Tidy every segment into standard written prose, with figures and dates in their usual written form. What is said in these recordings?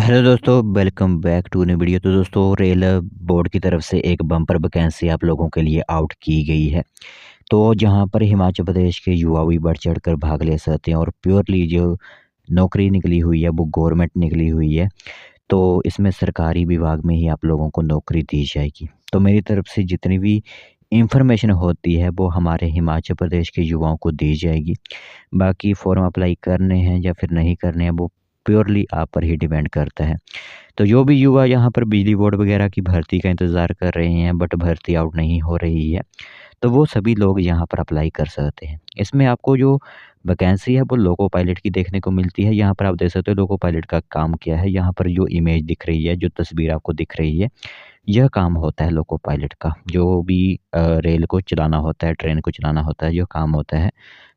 Hello दोस्तों, welcome back to new video. तो दोस्तों, रेल बोर्ड की तरफ से एक बम्पर वैकेंसी आप लोगों के लिए आउट की गई है। तो जहां पर हिमाचल प्रदेश के युवा भी बढ़ चढ़ कर भाग ले सकते हैं और प्योरली जो नौकरी निकली हुई है वो गवर्नमेंट निकली हुई है। तो इसमें सरकारी विभाग में ही आप लोगों को नौकरी दी जाएगी। तो मेरी तरफ से जितनी भी इंफॉर्मेशन होती है वो हमारे हिमाचल प्रदेश के युवाओं को दी जाएगी। बाकी फॉर्म अप्लाई करने हैं या फिर नहीं करने हैं वो प्योरली आप पर ही डिपेंड करता है। तो जो भी युवा यहाँ पर बिजली बोर्ड वगैरह की भर्ती का इंतज़ार कर रहे हैं बट भर्ती आउट नहीं हो रही है, तो वो सभी लोग यहाँ पर अप्लाई कर सकते हैं। इसमें आपको जो वैकेंसी है वो लोको पायलट की देखने को मिलती है। यहाँ पर आप देख सकते हो लोको पायलट का काम क्या है। यहाँ पर जो इमेज दिख रही है, जो तस्वीर आपको दिख रही है, यह काम होता है लोको पायलट का। जो भी रेल को चलाना होता है, ट्रेन को चलाना होता है, यह काम होता है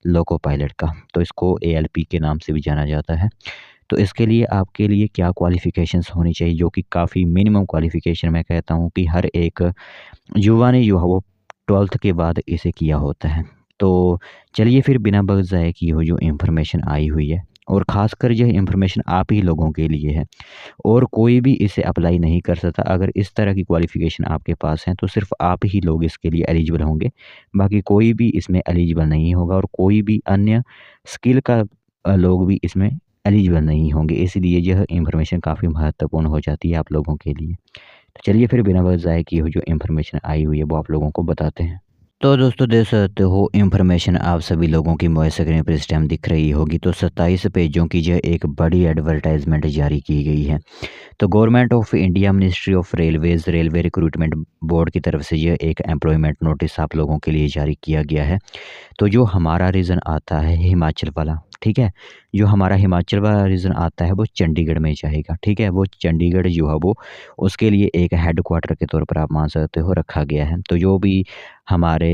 लोको पायलट का। तो इसको एएलपी के नाम से भी जाना जाता है। तो इसके लिए आपके लिए क्या क्वालिफ़िकेशंस होनी चाहिए, जो कि काफ़ी मिनिमम क्वालिफ़िकेशन मैं कहता हूँ कि हर एक युवा ने जो है वो 12th के बाद इसे किया होता है। तो चलिए फिर बिना वक़्त ज़ाया किए हुए जो इन्फॉर्मेशन आई हुई है और ख़ासकर यह इन्फॉर्मेशन आप ही लोगों के लिए है और कोई भी इसे अप्लाई नहीं कर सकता। अगर इस तरह की क्वालिफ़िकेशन आपके पास है तो सिर्फ़ आप ही लोग इसके लिए एलिजिबल होंगे। बाकी कोई भी इसमें एलिजिबल नहीं होगा और कोई भी अन्य स्किल का लोग भी इसमें एलिजिबल नहीं होंगे। इसलिए यह इन्फॉर्मेशन काफ़ी महत्वपूर्ण हो जाती है आप लोगों के लिए। तो चलिए फिर बिना वक़्त ज़ाया किए हुए जो इन्फॉर्मेशन आई हुई है वो आप लोगों को बताते हैं। तो दोस्तों, देख सकते हो इन्फॉर्मेशन आप सभी लोगों की मोबाइल स्क्रीन पर इस टाइम दिख रही होगी। तो 27 पेजों की यह एक बड़ी एडवर्टाइजमेंट जारी की गई है। तो government of India, ministry of railways, railway recruitment board की तरफ से यह एक एम्प्लॉयमेंट नोटिस आप लोगों के लिए जारी किया गया है। तो जो हमारा रीजन आता है हिमाचल वाला, ठीक है? जो हमारा हिमाचल वाला रीजन आता है वो चंडीगढ़ में जाएगा, ठीक है? वो चंडीगढ़ जो है वो उसके लिए एक हेडक्वार्टर के तौर पर आप मान सकते हो रखा गया है। तो जो भी हमारे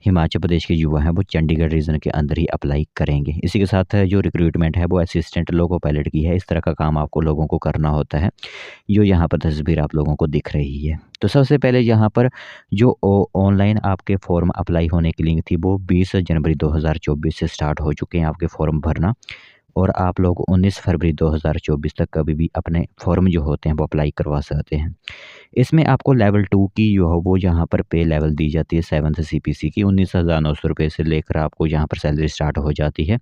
हिमाचल प्रदेश के युवा हैं वो चंडीगढ़ रीजन के अंदर ही अप्लाई करेंगे। इसी के साथ जो रिक्रूटमेंट है वो असिस्टेंट लोको पायलट की है। इस तरह का काम आपको लोगों को करना होता है, जो यहाँ पर तस्वीर आप लोगों को दिख रही है। तो सबसे पहले यहाँ पर जो ऑनलाइन आपके फॉर्म अप्लाई होने की लिंक थी वो 20 जनवरी 2024 से स्टार्ट हो चुके हैं आपके फॉर्म भरना और आप लोग 19 फरवरी 2024 तक कभी भी अपने फॉर्म जो होते हैं वो अप्लाई करवा सकते हैं। इसमें आपको लेवल 2 की जो है वो यहाँ पर पे लेवल दी जाती है 7th सीपीसी की 19,900 रुपये से लेकर आपको यहाँ पर सैलरी स्टार्ट हो जाती है।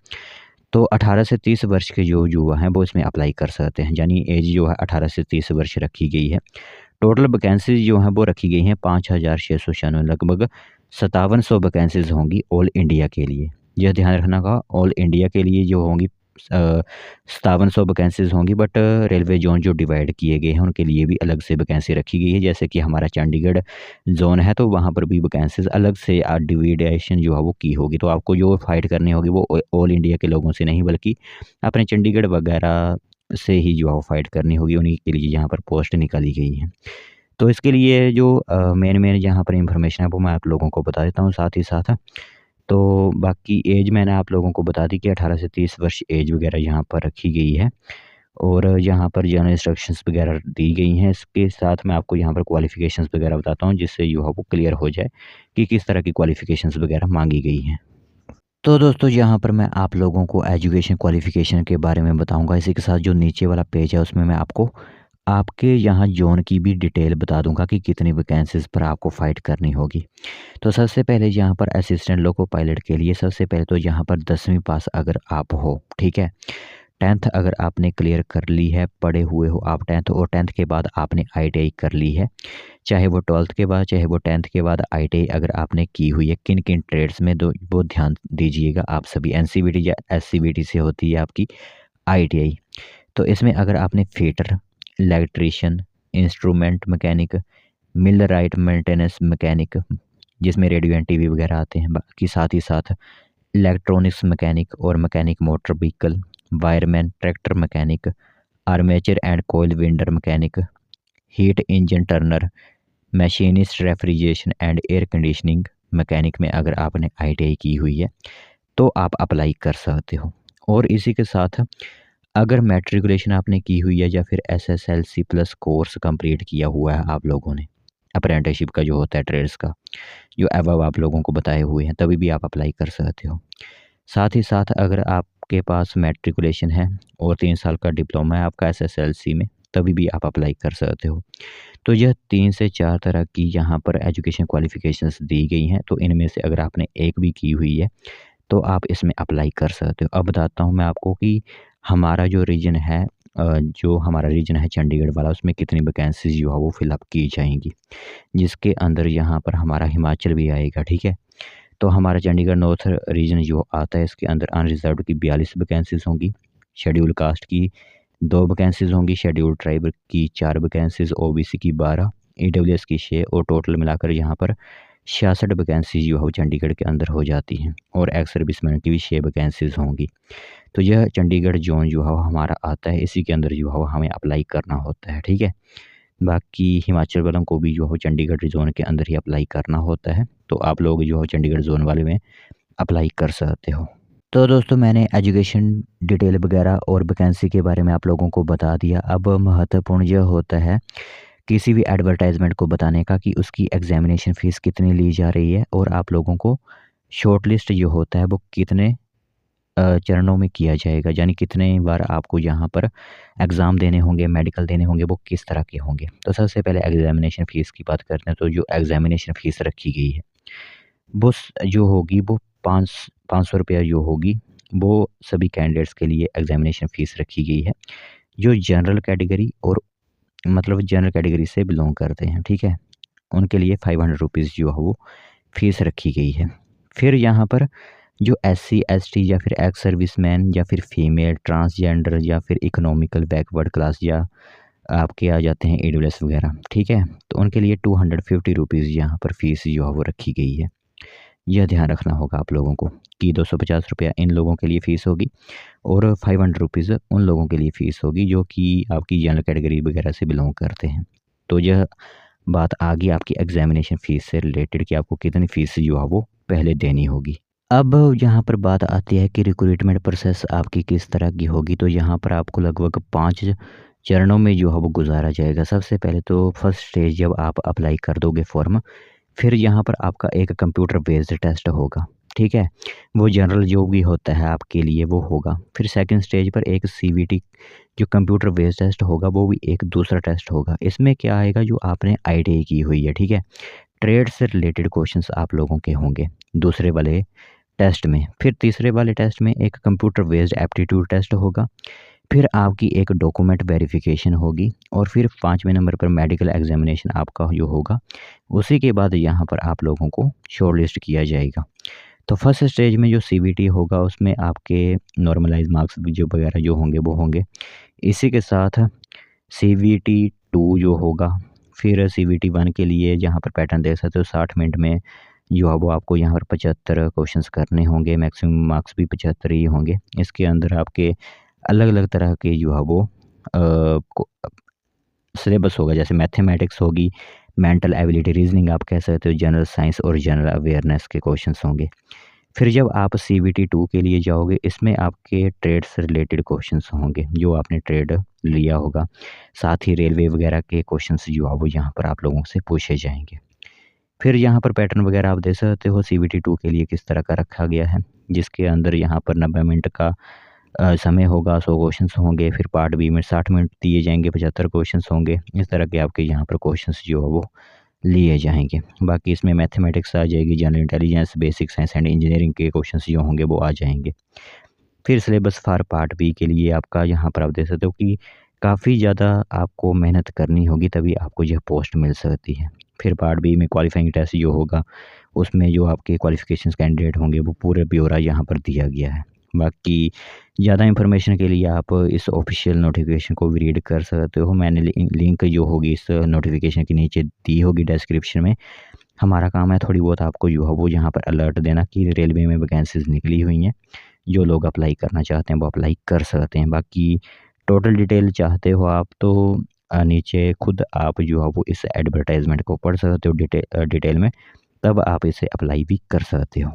तो 18 से 30 वर्ष के जो युवा हैं वो इसमें अप्लाई कर सकते हैं, यानी एज जो है 18 से 30 वर्ष रखी गई है। टोटल वैकेंसीज़ जो हैं वो रखी गई हैं 5,696, लगभग 5700 वैकेंसीज़ होंगी ऑल इंडिया के लिए। यह ध्यान रखना होगा, ऑल इंडिया के लिए जो होंगी 5700 वैकेंसीज़ होंगी, बट रेलवे ज़ोन जो डिवाइड किए गए हैं उनके लिए भी अलग से वैकेंसी रखी गई है। जैसे कि हमारा चंडीगढ़ ज़ोन है तो वहाँ पर भी वैकेंसीज़ अलग से डिवाइडेशन जो है वो की होगी। तो आपको जो फाइट करनी होगी वो ऑल इंडिया के लोगों से नहीं बल्कि अपने चंडीगढ़ वगैरह से ही जो है वो फाइट करनी होगी। उन्हीं के लिए यहाँ पर पोस्ट निकाली गई है। तो इसके लिए जो मेन यहाँ पर इन्फॉर्मेशन है वो मैं आप लोगों को बता देता हूँ साथ ही साथ। तो बाकी एज मैंने आप लोगों को बता दी कि 18 से 30 वर्ष एज वगैरह यहाँ पर रखी गई है और यहाँ पर जनरल इंस्ट्रक्शंस वगैरह दी गई हैं। इसके साथ मैं आपको यहाँ पर क्वालिफ़िकेशंस वगैरह बताता हूँ जिससे जो है वो क्लियर हो जाए कि किस तरह की क्वालिफ़िकेशंस वगैरह माँगी गई हैं। तो दोस्तों, यहाँ पर मैं आप लोगों को एजुकेशन क्वालिफ़िकेशन के बारे में बताऊँगा। इसी के साथ जो नीचे वाला पेज है उसमें मैं आपको आपके यहाँ ज़ोन की भी डिटेल बता दूँगा कि कितनी वैकेंसीज़ पर आपको फ़ाइट करनी होगी। तो सबसे पहले यहाँ पर असिस्टेंट लोको पायलट के लिए सबसे पहले तो यहाँ पर 10वीं पास अगर आप हो, ठीक है? 10th अगर आपने क्लियर कर ली है, पढ़े हुए हो आप 10th और 10th के बाद आपने आईटीआई कर ली है, चाहे वो 12th के बाद चाहे वो 10th के बाद आईटीआई अगर आपने की हुई है किन-किन ट्रेड्स में, तो वो ध्यान दीजिएगा आप सभी। एनसीवीटी या एससीवीटी से होती है आपकी आईटीआई। तो इसमें अगर आपने fitter, electrician, instrument mechanic, millwright maintenance mechanic जिसमें रेडियो एंड टीवी वगैरह आते हैं, बाकी साथ ही साथ इलेक्ट्रॉनिक्स मैकेनिक और mechanic motor vehicle, wireman, tractor mechanic, armature and coil winder mechanic, heat engine turner, machinist, refrigeration and air conditioning mechanic में अगर आपने आईटीआई की हुई है तो आप अप्लाई कर सकते हो। और इसी के साथ अगर मैट्रिकुलेशन आपने की हुई है या फिर एसएसएलसी प्लस कोर्स कंप्लीट किया हुआ है आप लोगों ने, अप्रेंटिसशिप का जो होता है ट्रेड्स का, जो अबव आप लोगों को बताए हुए हैं, तभी भी आप अप्लाई कर सकते हो। साथ ही साथ अगर आपके पास मैट्रिकुलेशन है और 3 साल का डिप्लोमा है आपका एसएसएलसी में, तभी भी आप अप्लाई कर सकते हो। तो यह 3 से 4 तरह की यहाँ पर एजुकेशन क्वालिफ़िकेशंस दी गई हैं, तो इनमें से अगर आपने एक भी की हुई है, तो आप इसमें अप्लाई कर सकते हो। अब बताता हूँ मैं आपको कि हमारा जो रीजन है जो हमारा रीजन है चंडीगढ़ वाला, उसमें कितनी वैकेंसीज़ जो है वो फ़िल अप की जाएँगी, जिसके अंदर यहाँ पर हमारा हिमाचल भी आएगा, ठीक है? तो हमारा चंडीगढ़ नॉर्थ रीजन जो आता है, इसके अंदर अनरिज़र्व्ड की 42 वैकेंसीज़ होंगी, शेड्यूल कास्ट की 2 वैकेंसीज़ होंगी, शेड्यूल ट्राइब की 4 वैकेंसीज़, ओबीसी की 12, ईडब्ल्यूएस की 6 और टोटल मिलाकर यहाँ पर 66 वैकेंसीज़ जो है वो चंडीगढ़ के अंदर हो जाती हैं और एक्स सर्विसमैन की भी 6 वैकेंसीज़ होंगी। तो यह चंडीगढ़ ज़ोन जो है वो हमारा आता है, इसी के अंदर जो है वो हमें अप्लाई करना होता है, ठीक है? बाकी हिमाचल वालों को भी जो है चंडीगढ़ ज़ोन के अंदर ही अप्लाई करना होता है, तो आप लोग जो है चंडीगढ़ ज़ोन वाले में अप्लाई कर सकते हो। तो दोस्तों मैंने एजुकेशन डिटेल वगैरह और वैकेंसी के बारे में आप लोगों को बता दिया। अब महत्वपूर्ण यह होता है किसी भी एडवर्टाइज़मेंट को बताने का कि उसकी एग्ज़ामिनेशन फ़ीस कितनी ली जा रही है और आप लोगों को शॉर्टलिस्ट जो होता है वो कितने चरणों में किया जाएगा, यानी कितने बार आपको यहाँ पर एग्ज़ाम देने होंगे, मेडिकल देने होंगे, वो किस तरह के होंगे। तो सबसे पहले एग्ज़ामिनेशन फ़ीस की बात करते हैं, तो जो एग्ज़ामिनेशन फ़ीस रखी गई है, वो जो होगी वो 500 रुपया जो होगी, वो सभी कैंडिडेट्स के लिए एग्ज़ामिनेशन फ़ीस रखी गई है, जो जनरल कैटेगरी और मतलब जनरल कैटेगरी से बिलॉन्ग करते हैं, ठीक है? उनके लिए 500 रुपीज़ जो है वो फ़ीस रखी गई है। फिर यहाँ पर जो एससी, एसटी या फिर एक्स सर्विसमैन या फिर फीमेल, ट्रांसजेंडर या फिर इकोनॉमिकल बैकवर्ड क्लास या आपके आ जाते हैं ईडब्ल्यूएस वगैरह, ठीक है? तो उनके लिए 250 रुपीज़ यहाँ पर फ़ीस जो है वो रखी गई है। यह ध्यान रखना होगा आप लोगों को कि 250 रुपया इन लोगों के लिए फ़ीस होगी और 500 रुपीज़ उन लोगों के लिए फ़ीस होगी जो कि आपकी जनरल कैटेगरी वगैरह से बिलॉन्ग करते हैं। तो यह बात आ गई आपकी एग्ज़ामिनेशन फ़ीस से रिलेटेड कि आपको कितनी फ़ीस जो है वो पहले देनी होगी। अब यहाँ पर बात आती है कि रिक्रूटमेंट प्रोसेस आपकी किस तरह की होगी, तो यहाँ पर आपको लगभग 5 चरणों में जो है वो गुज़ारा जाएगा। सबसे पहले तो फर्स्ट स्टेज जब आप अप्लाई कर दोगे फ़ॉर्म, फिर यहाँ पर आपका एक कंप्यूटर बेस्ड टेस्ट होगा, ठीक है? वो जनरल जो भी होता है आपके लिए वो होगा। फिर सेकंड स्टेज पर एक सीवीटी जो कंप्यूटर बेस्ड टेस्ट होगा, वो भी एक दूसरा टेस्ट होगा। इसमें क्या आएगा, जो आपने आईटीआई की हुई है, ठीक है? ट्रेड से रिलेटेड क्वेश्चंस आप लोगों के होंगे दूसरे वाले टेस्ट में। फिर तीसरे वाले टेस्ट में एक कंप्यूटर बेस्ड एप्टीट्यूड टेस्ट होगा। फिर आपकी एक डॉक्यूमेंट वेरिफिकेशन होगी और फिर 5वें नंबर पर मेडिकल एग्जामिनेशन आपका जो होगा। उसी के बाद यहाँ पर आप लोगों को शॉर्टलिस्ट किया जाएगा। तो फर्स्ट स्टेज में जो सीवीटी होगा उसमें आपके नॉर्मलाइज मार्क्स जो वगैरह जो होंगे वो होंगे। इसी के साथ सीवीटी 2 जो होगा, फिर सीवीटी 1 के लिए जहाँ पर पैटर्न देख सकते हो 60 मिनट में जो है वो आपको यहाँ पर 75 क्वेश्चंस करने होंगे, मैक्सिमम मार्क्स भी 75 ही होंगे। इसके अंदर आपके अलग-अलग तरह के जो है वो को सिलेबस होगा, जैसे मैथमेटिक्स होगी, मेंटल एबिलिटी, रीजनिंग आप कह सकते हो, जनरल साइंस और जनरल अवेयरनेस के क्वेश्चंस होंगे। फिर जब आप सीवीटी 2 के लिए जाओगे, इसमें आपके ट्रेड से रिलेटेड क्वेश्चंस होंगे, जो आपने ट्रेड लिया होगा। साथ ही रेलवे वगैरह के क्वेश्चंस जो है वो यहाँ पर आप लोगों से पूछे जाएँगे। फिर यहाँ पर पैटर्न वगैरह आप देख सकते हो सीवीटी 2 के लिए किस तरह का रखा गया है, जिसके अंदर यहाँ पर 90 मिनट का समय होगा, 100 क्वेश्चंस होंगे। फिर पार्ट बी में 60 मिनट दिए जाएँगे, 75 क्वेश्चंस होंगे। इस तरह के आपके यहाँ पर क्वेश्चंस जो है वो लिए जाएँगे। बाकी इसमें मैथमेटिक्स आ जाएगी, general intelligence, basic science and engineering के क्वेश्चंस जो होंगे वो आ जाएँगे। फिर सिलेबस फॉर पार्ट बी के लिए आपका यहाँ पर आप देख सकते हो कि काफ़ी ज़्यादा आपको मेहनत करनी होगी, तभी आपको यह पोस्ट मिल सकती है। फिर पार्ट बी में क्वालिफाइंग टेस्ट जो होगा, उसमें जो आपके क्वालिफ़िकेशंस कैंडिडेट होंगे वो पूरा ब्यौरा यहाँ पर दिया गया है। बाकी ज़्यादा इन्फॉर्मेशन के लिए आप इस ऑफ़िशियल नोटिफ़िकेशन को भी रीड कर सकते हो। मैंने लिंक जो होगी इस नोटिफ़िकेशन के नीचे दी होगी डिस्क्रिप्शन में। हमारा काम है थोड़ी बहुत आपको जो है वो यहाँ पर अलर्ट देना कि रेलवे में वैकेंसीज़ निकली हुई हैं। जो लोग अप्लाई करना चाहते हैं वो अप्लाई कर सकते हैं। बाकी टोटल डिटेल चाहते हो आप तो नीचे खुद आप जो है वो इस एडवर्टाइज़मेंट को पढ़ सकते हो डिटेल में, तब आप इसे अप्लाई भी कर सकते हो।